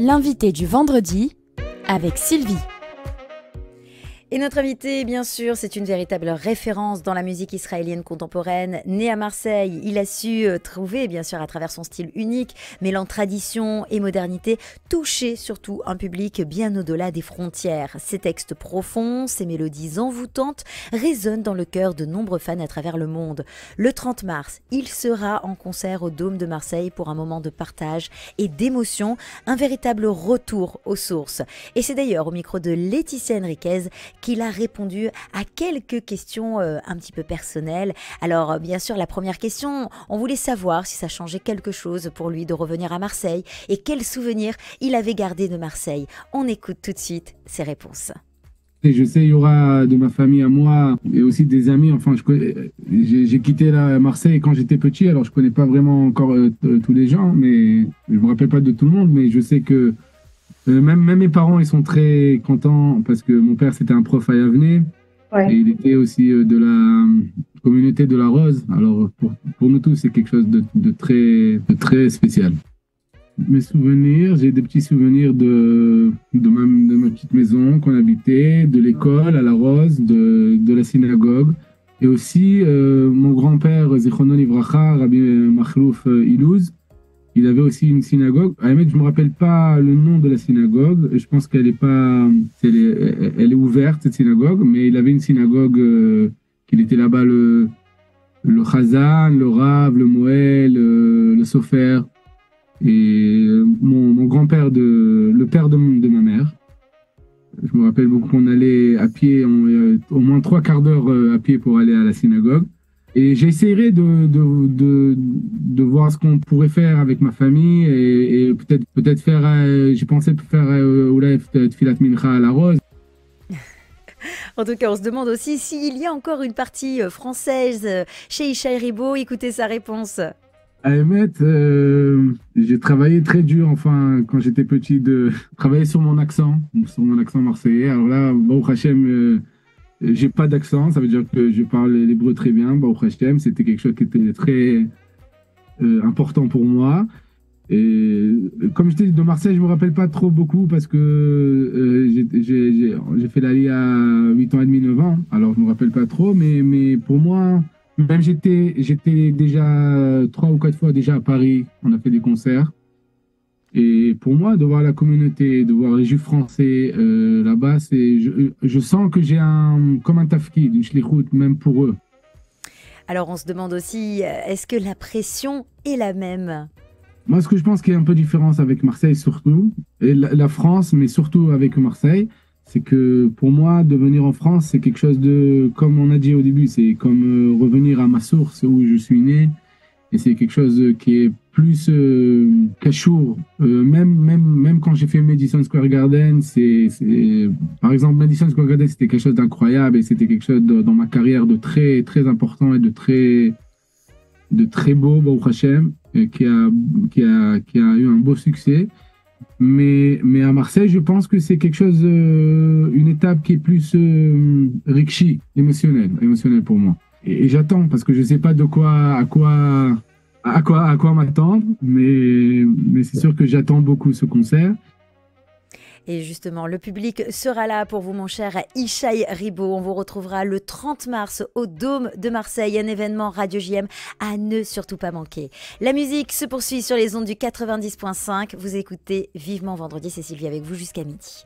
L'invité du vendredi avec Sylvie. Et notre invité, bien sûr, c'est une véritable référence dans la musique israélienne contemporaine. Né à Marseille, il a su trouver, bien sûr, à travers son style unique, mêlant tradition et modernité, toucher surtout un public bien au-delà des frontières. Ses textes profonds, ses mélodies envoûtantes résonnent dans le cœur de nombreux fans à travers le monde. Le 30 mars, il sera en concert au Dôme de Marseille pour un moment de partage et d'émotion, un véritable retour aux sources. Et c'est d'ailleurs au micro de Laetitia Henriquez qu'il a répondu à quelques questions un petit peu personnelles. Alors bien sûr, la première question, on voulait savoir si ça changeait quelque chose pour lui de revenir à Marseille et quels souvenirs il avait gardé de Marseille. On écoute tout de suite ses réponses. Et je sais, il y aura de ma famille à moi et aussi des amis. Enfin, j'ai quitté Marseille quand j'étais petit, alors je connais pas vraiment encore tous les gens, mais je me rappelle pas de tout le monde, mais je sais que même mes parents, ils sont très contents parce que mon père, c'était un prof à Yavne. Ouais. Et il était aussi de la communauté de la Rose. Alors, pour nous tous, c'est quelque chose de très spécial. Mes souvenirs, j'ai des petits souvenirs de ma petite maison qu'on habitait, de l'école à la Rose, de la synagogue. Et aussi, mon grand-père, Zichrono Livracha, Rabbi Makhlouf Ilouz, il avait aussi une synagogue. À la limite, je ne me rappelle pas le nom de la synagogue. Je pense qu'elle elle est ouverte, cette synagogue. Mais il avait une synagogue, qu'il était là-bas le Chazan, le Rav, le Moël, le Sofer. Et mon grand-père, le père de ma mère. Je me rappelle beaucoup qu'on allait à pied, au moins 3 quarts d'heure à pied pour aller à la synagogue. Et j'essaierai de voir ce qu'on pourrait faire avec ma famille et peut-être faire, j'ai pensé faire Tfilat Mincha à la Rose. En tout cas, on se demande aussi s'il y a encore une partie française chez Ishaï Ribo. Écoutez sa réponse. À Emet, j'ai travaillé très dur, enfin, quand j'étais petit, travailler sur mon accent marseillais. Alors là, Baruch Hashem, j'ai pas d'accent, ça veut dire que je parle l'hébreu très bien. Baruch Hashem, c'était quelque chose qui était très important pour moi. Et comme je t'ai dit, de Marseille, je me rappelle pas trop beaucoup parce que j'ai fait l'Ali à 8 ans et demi, 9 ans. Alors je me rappelle pas trop, mais pour moi, même j'étais déjà 3 ou 4 fois déjà à Paris. On a fait des concerts. Et pour moi, de voir la communauté, de voir les Juifs français là-bas, je sens que j'ai comme un tafkid, une shlichut, même pour eux. Alors on se demande aussi, est-ce que la pression est la même ? Moi, ce que je pense qu'il y a un peu de différence avec Marseille surtout, et la France, mais surtout avec Marseille, c'est que pour moi, de venir en France, c'est quelque chose de, comme on a dit au début, c'est comme revenir à ma source où je suis né. Et c'est quelque chose qui est plus cachour. Même quand j'ai fait Madison Square Garden, par exemple, Madison Square Garden, c'était quelque chose d'incroyable et c'était quelque chose dans ma carrière de très, très important et de très beau, Baruch Hashem, qui a eu un beau succès. Mais à Marseille, je pense que c'est quelque chose, une étape qui est plus rikshi, émotionnelle pour moi. Et j'attends parce que je sais pas à quoi m'attendre, mais c'est sûr que j'attends beaucoup ce concert. Et justement, le public sera là pour vous, mon cher Ishaï Ribo. On vous retrouvera le 30 mars au Dôme de Marseille, un événement Radio JM à ne surtout pas manquer. La musique se poursuit sur les ondes du 90.5. Vous écoutez Vivement Vendredi, c'est Sylvie avec vous jusqu'à midi.